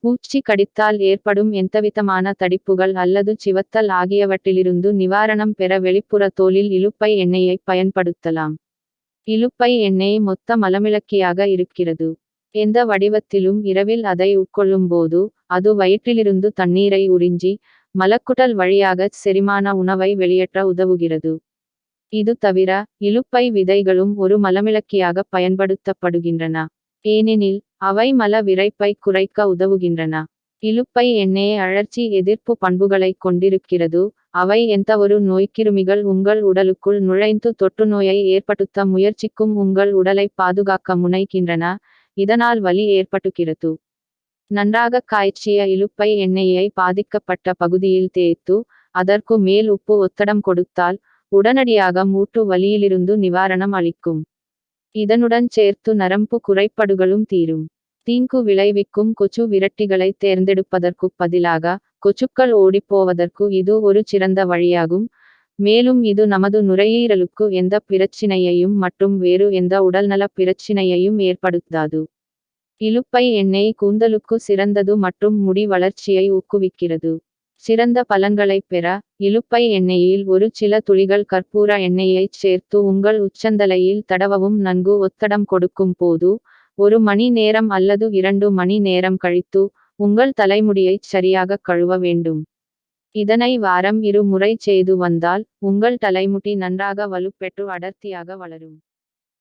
பூச்சி கடித்தால் ஏற்படும் எந்தவிதமான தடிப்புகள் அல்லது சிவத்தல் ஆகியவற்றிலிருந்து நிவாரணம் பெற வெளிப்புற தோலில் இலுப்பை எண்ணெயை பயன்படுத்தலாம். இலுப்பை எண்ணெய் மொத்த மலமிளக்கியாக இருக்கிறது. எந்த வடிவத்திலும் இரவில் அதை உட்கொள்ளும்போது அது வயிற்றிலிருந்து தண்ணீரை உறிஞ்சி மலக்குடல் வழியாக செரிமான உணவை வெளியேற்ற உதவுகிறது. இது தவிர இலுப்பை விதைகளும் ஒரு மலமிளக்கியாக பயன்படுத்தப்படுகின்றன. ஏனெனில் அவை மல விரைப்பை குறைக்க உதவுகின்றன. இலுப்பை எண்ணெய் அழற்சி எதிர்ப்பு பண்புகளை கொண்டிருக்கிறது. அவை எந்தவொரு நோய்க்கிருமிகள் உங்கள் உடலுக்குள் நுழைந்து தொற்றுநோயை ஏற்படுத்த முயற்சிக்கும் உங்கள் உடலை பாதுகாக்க முனைகின்றன. இதனால் வலி ஏற்பட்டுகிறது. நன்றாக காய்ச்சிய இலுப்பை எண்ணெயை பாதிக்கப்பட்ட பகுதியில் தேய்த்து அதற்கு மேல் உப்பு ஒத்தடம் கொடுத்தால் உடனடியாக மூட்டு வலியிலிருந்து நிவாரணம் அளிக்கும். இதனுடன் சேர்த்து நரம்பு குறைபாடுகளும் தீரும். தீங்கு விளைவிக்கும் கொசு விரட்டிகளை தேர்ந்தெடுப்பதற்கு பதிலாக கொசுக்கள் ஓடிப்போவதற்கு இது ஒரு சிறந்த வழியாகும். மேலும் இது நமது நுரையீரலுக்கு எந்த பிரச்சினையையும் மற்றும் வேறு எந்த உடல்நல பிரச்சினையையும் ஏற்படுத்தாது. இலுப்பை எண்ணெய் கூந்தலுக்கு சிறந்தது மற்றும் முடி வளர்ச்சியை ஊக்குவிக்கிறது. சிறந்த பலன்களைப் பெற இலுப்பை எண்ணெயில் ஒரு சில துளிகள் கற்பூர எண்ணெயைச் சேர்த்து உங்கள் உச்சந்தலையில் தடவவும். நன்கு ஒத்தடம் கொடுக்கும் போது 1 மணி நேரம் அல்லது 2 மணி நேரம் கழித்து உங்கள் தலைமுடியைச் சரியாக கழுவ வேண்டும். இதனை வாரம் 2 முறை செய்து வந்தால் உங்கள் தலைமுடி நன்றாக வலுப்பெற்று அடர்த்தியாக வளரும்.